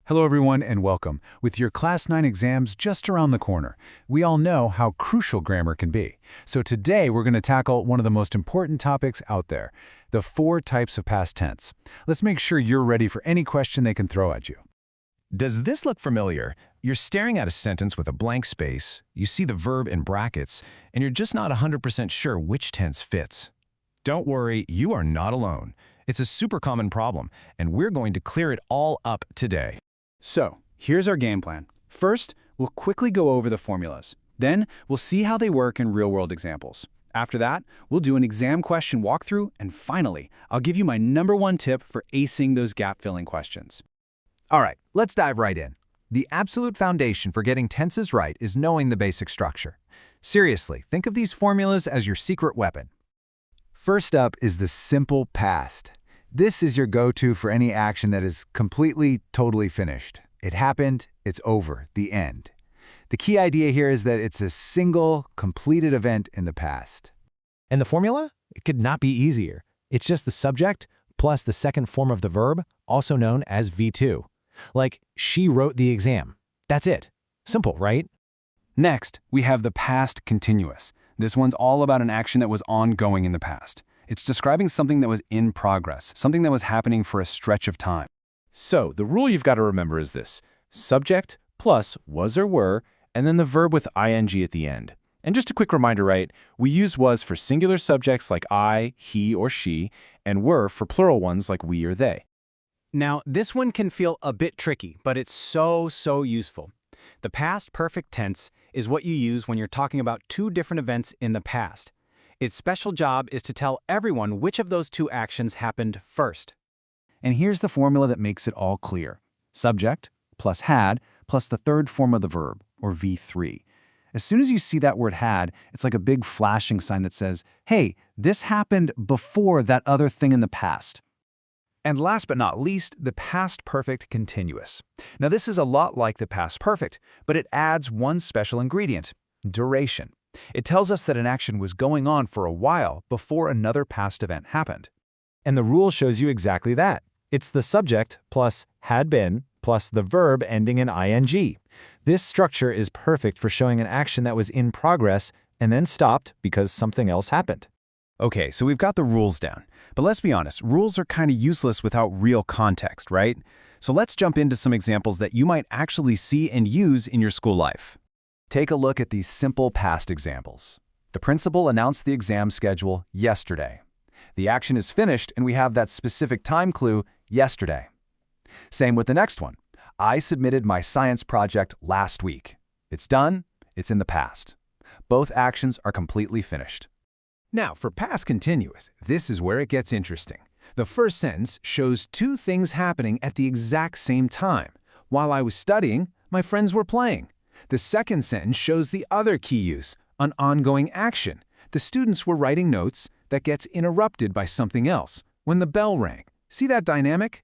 Hello everyone and welcome. With your Class 9 exams just around the corner, we all know how crucial grammar can be. So today we're going to tackle one of the most important topics out there, the 4 types of past tense. Let's make sure you're ready for any question they can throw at you. Does this look familiar? You're staring at a sentence with a blank space, you see the verb in brackets, and you're just not 100% sure which tense fits. Don't worry, you are not alone. It's a super common problem, and we're going to clear it all up today. So, here's our game plan. First, we'll quickly go over the formulas. Then, we'll see how they work in real-world examples. After that, we'll do an exam question walkthrough, and finally, I'll give you my #1 tip for acing those gap-filling questions. All right, let's dive right in. The absolute foundation for getting tenses right is knowing the basic structure. Seriously, think of these formulas as your secret weapon. First up is the simple past. This is your go-to for any action that is completely, totally finished. It happened, it's over, the end. The key idea here is that it's a single, completed event in the past. And the formula? It could not be easier. It's just the subject plus the second form of the verb, also known as V2. Like, she wrote the exam. That's it. Simple, right? Next, we have the past continuous. This one's all about an action that was ongoing in the past. It's describing something that was in progress, something that was happening for a stretch of time. So, the rule you've got to remember is this: subject plus was or were, and then the verb with ing at the end. And just a quick reminder, right? We use was for singular subjects like I, he, or she, and were for plural ones like we or they. Now, this one can feel a bit tricky, but it's so useful. The past perfect tense is what you use when you're talking about 2 different events in the past. Its special job is to tell everyone which of those 2 actions happened first. And here's the formula that makes it all clear. Subject plus had plus the third form of the verb, or V3. As soon as you see that word had, it's like a big flashing sign that says, hey, this happened before that other thing in the past. And last but not least, the past perfect continuous. Now this is a lot like the past perfect, but it adds one special ingredient: duration. It tells us that an action was going on for a while before another past event happened. And the rule shows you exactly that. It's the subject plus had been plus the verb ending in ing. This structure is perfect for showing an action that was in progress and then stopped because something else happened. Okay, so we've got the rules down. But let's be honest, rules are kind of useless without real context, right? So let's jump into some examples that you might actually see and use in your school life. Take a look at these simple past examples. The principal announced the exam schedule yesterday. The action is finished and we have that specific time clue, yesterday. Same with the next one. I submitted my science project last week. It's done, it's in the past. Both actions are completely finished. Now, for past continuous, this is where it gets interesting. The first sentence shows 2 things happening at the exact same time. While I was studying, my friends were playing. The second sentence shows the other key use, an ongoing action. The students were writing notes that gets interrupted by something else when the bell rang. See that dynamic?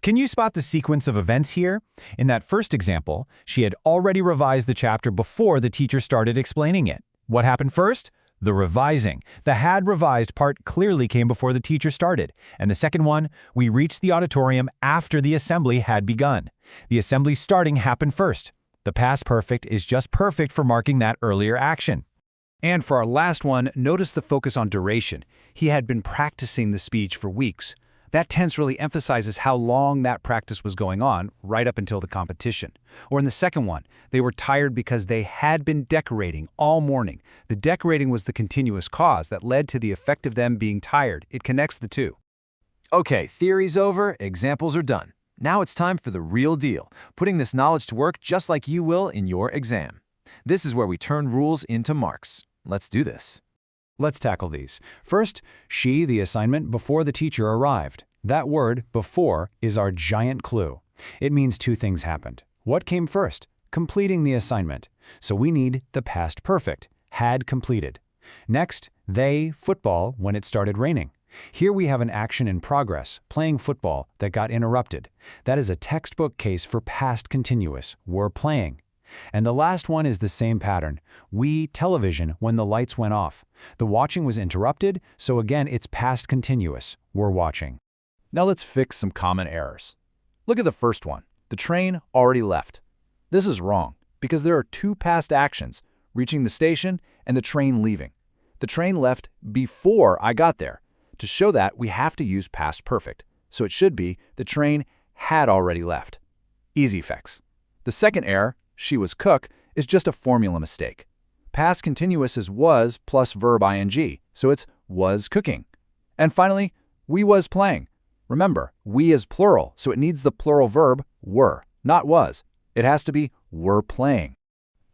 Can you spot the sequence of events here? In that first example, she had already revised the chapter before the teacher started explaining it. What happened first? The revising. The had revised part clearly came before the teacher started. And the second one, we reached the auditorium after the assembly had begun. The assembly starting happened first. The past perfect is just perfect for marking that earlier action. And for our last one, notice the focus on duration. He had been practicing the speech for weeks. That tense really emphasizes how long that practice was going on, right up until the competition. Or in the second one, they were tired because they had been decorating all morning. The decorating was the continuous cause that led to the effect of them being tired. It connects the 2. Okay, theory's over, examples are done. Now it's time for the real deal, putting this knowledge to work just like you will in your exam. This is where we turn rules into marks. Let's do this. Let's tackle these. First, she, the assignment before the teacher arrived. That word, before, is our giant clue. It means 2 things happened. What came first? Completing the assignment. So we need the past perfect, had completed. Next, they, football, when it started raining. Here we have an action in progress, playing football, that got interrupted. That is a textbook case for past continuous, were playing. And the last one is the same pattern. We, television, when the lights went off. The watching was interrupted, so again it's past continuous, were watching. Now let's fix some common errors. Look at the first one. The train already left. This is wrong, because there are two past actions, reaching the station and the train leaving. The train left before I got there. To show that, we have to use past perfect. So it should be, the train had already left. Easy fix. The second error, she was cook, is just a formula mistake. Past continuous is was plus verb ing, so it's was cooking. And finally, we was playing. Remember, we is plural, so it needs the plural verb were, not was. It has to be were playing.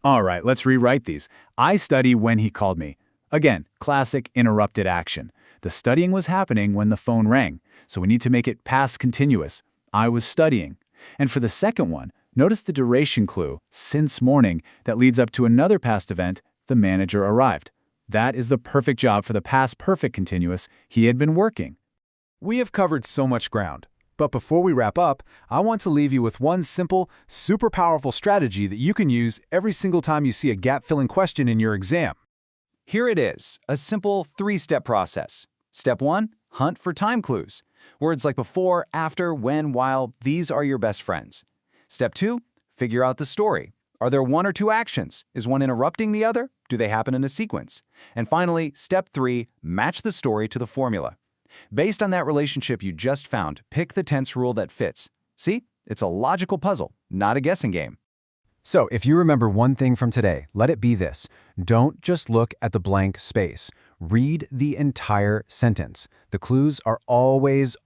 All right, let's rewrite these. I study when he called me. Again, classic interrupted action. The studying was happening when the phone rang, so we need to make it past continuous. I was studying. And for the second one, notice the duration clue, since morning, that leads up to another past event, the manager arrived. That is the perfect job for the past perfect continuous. He had been working. We have covered so much ground, but before we wrap up, I want to leave you with one simple, super powerful strategy that you can use every single time you see a gap-filling question in your exam. Here it is, a simple 3-step process. Step 1, hunt for time clues. Words like before, after, when, while, these are your best friends. Step 2, figure out the story. Are there one or two actions? Is one interrupting the other? Do they happen in a sequence? And finally, step 3, match the story to the formula. Based on that relationship you just found, pick the tense rule that fits. See? It's a logical puzzle, not a guessing game. So, if you remember one thing from today, let it be this. Don't just look at the blank space. Read the entire sentence. The clues are always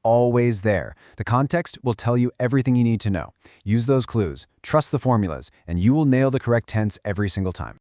there. The context will tell you everything you need to know. Use those clues, trust the formulas, and you will nail the correct tense every single time.